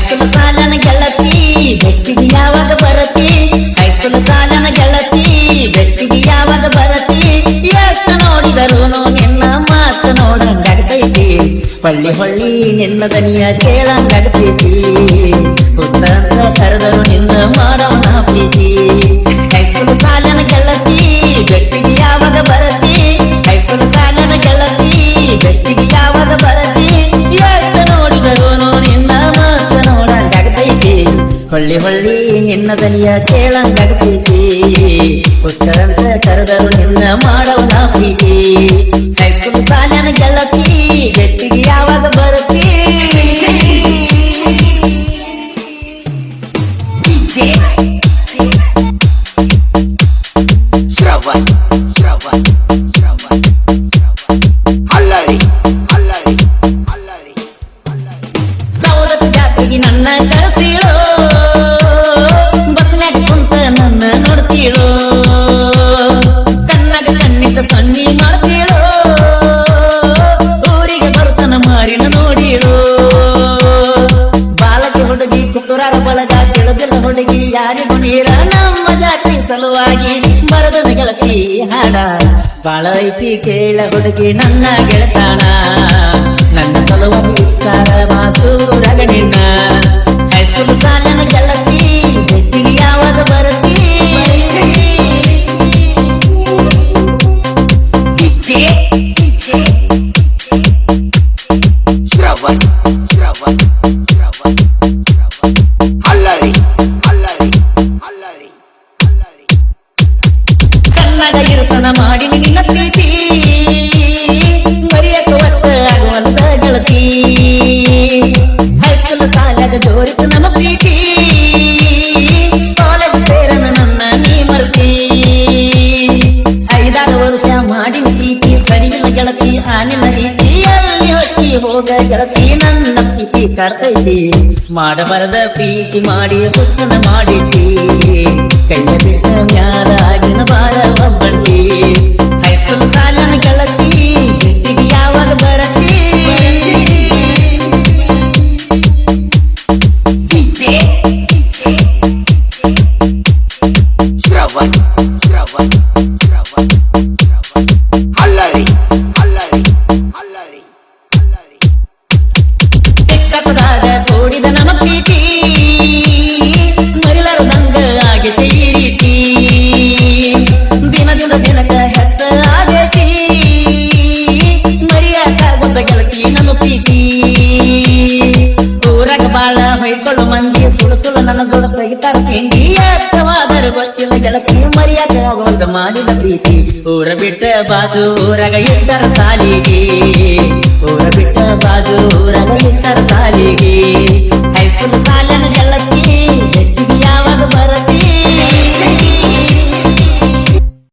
high school ಸಾಲನ ಗೆಳತಿ ಬೆಟ್ಟಿಗೆ ಯಾವಾಗ ಬರತಿ ಹೈಸ್ಕೂಲ್ ಸಾಲನ ಗೆಳತಿ ಬೆಟ್ಟಿಗೆ ಯಾವಾಗ ಬರತಿ ಎಷ್ಟು ನೋಡಿದರೂನು ನಿನ್ನ ಮಾತು ನೋಡಂಗಾಗ್ತೈತಿ ಹೊಳ್ಳಿ ಹೊಳ್ಳಿ ನಿನ್ನ ದನಿಯ ಕೇಳಂಗಾಗ್ತೈತಿ ಹುತ್ತಂತ ಕರೆದರು ನಿನ್ನ ಮಾಡವನ ಪ್ರೀತಿ ಹೈಸ್ಕೂಲ್ ಸಾಲನ ಗೆಳತಿ ಬೆಟ್ಟಿಗೆ ಯಾವಾಗ ಬರತಿ ಹೈಸ್ಕೂಲ್ ಸಾಲನ ಗೆಳತಿ ಬೆಟ್ಟಿಗೆ ಯಾವಾಗ ಬರತಿ ಎಷ್ಟು ನೋಡಿದರೂನು ನಿನ್ನ ಮಾತು ನೋಡಂಗಾಗ್ತೈತಿ ಹೊಳ್ಳಿ ಹೊಳ್ಳಿ ನಿನ್ನ ದನಿಯ ಕೇಳಂಗಾಗ್ತೈತಿ ಹುತ್ತಂತ ಕರೆದರು ನಿನ್ನ ಮಾಡವನ ಪ್ರೀತಿ ಹೈಸ್ಕೂಲ್ ಸಾಲನ ಗೆಳತಿ ಬೆಟ್ಟಿಗೆ ಯಾವಾಗ ಬರತಿ ಶ್ರವಣ್ ಶ್ರವಣ್ ಶ್ರವಣ್ ಅಲ್ಲರಿ ಅಲ್ಲರಿ ಅಲ್ಲರಿ ಸೌದತ್ತ ಜಾತ್ರೆಗೆ ನನ್ನ ಕರೆಸಿಳೋ ಬಸ್ನ್ಯಾಗ ಕುಂತ ನನ್ನ ನೋಡ್ತೀಳೋ ಕಣ್ಣಾಗ ಕಣ್ಣಿಟ್ಟ ಸನ್ನಿ ಮಾಡ್ತೀಳೋ ಊರಿಗೆ ಬರ್ತನ ಮಾರಿನ ನೋಡಿಳೋ ಬಾಲಕಿ ಹುಡುಗಿ ಕುತುರಾರ ಬಳಗ ಕೇಳದಿಲ್ಲ ಹುಡುಗಿ ಯಾರಿಗೂ ನೀರ ನಮ್ಮ ಜಾತಿ ಸಲುವಾಗಿ ಬರದನ ಗೆಳತಿ ಹಾಡ ಬಾಳ ಐತಿ ಕೇಳ ಹುಡುಗಿ ನನ್ನ ಗೆಳತಾಣ ನನ್ನ ಸಲುವಾಗಿ ವಿಚಾರ ಮಾತು ರಗಣಿನ ಹೈಸ್ಕೂಲ್ ಸಾಲನ ಗೆಳತಿ ಬೆಟ್ಟಿಗೆ ಯಾವಾಗ ಬರತಿ ಶ್ರವಣ್ ಶ್ರವಣ್ ಶ್ರವಣ್ ಅಲ್ಲರಿ ಅಲ್ಲರಿ ಅಲ್ಲರಿ ಅಲ್ಲರಿ ಸಣ್ಣಗ ಇರುತನ ಮಾಡಿ ನಿನ್ನ ಪ್ರೀತಿ ಮರಿಯಕ ಒಟ್ಟ ಆಗುವಂತ ಗೆಳತಿ ಹೈಸ್ಕೂಲ್ ಸಾಲಾಗ ಜೋರಿತು ನಮ್ಮ ಪ್ರೀತಿ ಕಾಲೇಜ್ ಸೇರನ ನನ್ನ ನೀ ಮರ್ತಿ 5-6 ವರ್ಷ ಮಾಡಿನ ಪ್ರೀತಿ ಸರಿಯಿಲ್ಲ ಗೆಳತಿ ಆನಿನ ರೀತಿ ಎಲ್ಲಿ ಹೊಟ್ಟಿ ಹೋಗ ಗೆಳತಿ ನನ್ನ ಪ್ರೀತಿ ಕರ್ತೈತಿ ಮಾಡಬಾರದ ಪ್ರೀತಿ ಮಾಡಿ ಹುತ್ತನ ಮಾಡಿದ್ದಿ ಕೈಯ ಬಿಟ್ಟ ಮ್ಯಾಲ ಆಗಿನ ಬಾಳ ಒಬ್ಬಂಟಿ ಹೈಸ್ಕೂಲ್ ಸಾಲನ ಗೆಳತಿ ಬೆಟ್ಟಿಗೆ ಯಾವಾಗ ಬರತಿ ಶ್ರವಣ್ ಶ್ರವಣ್ ಶ್ರವಣ್ ಶ್ರವಣ್ ಅಲ್ಲರಿ ಅಲ್ಲರಿ ಅಲ್ಲರಿ ಅಲ್ಲರಿ ಬೆಕ್ಕಪದಾಗ ಕೂಡಿದ ನಮ್ಮ ಪ್ರೀತಿ ಮರಿಲಾರದಂಗ ಆಗೈತೆ ಈ ರೀತಿ ದಿನದಿಂದ ದಿನಕ ಹೆಚ್ಚ ಆಗೈತಿ ಮರಿಯಾಕಾಗುತ್ತ ಗೆಳತಿ ನಮ್ಮ ಪ್ರೀತಿ ಊರಾಗ ಬಾಳ ಹೊಯ್ಕೊಳ್ಳು ಮಂದಿ ಸುಳು ಸುಳು ನನ್ನ ಜೋಡ ತೆಗಿತಾರ ತಿಂಡಿ ಅರ್ಥವಾದರೂ ಗೊತ್ತಿಲ್ಲ ಗೆಳತಿ ಮರಿಯಾಕ ಆಗೋದ ಮಾಡಿದ ಪ್ರೀತಿ ಊರ ಬಿಟ್ಟ ಬಾಜು ಊರಾಗ ಇಟ್ಟರ ಸಾಲಿಗೆ ಊರ ಬಿಟ್ಟ ಬಾಜು ಊರಾಗ ಇಟ್ಟರ ಸಾಲಿಗೆ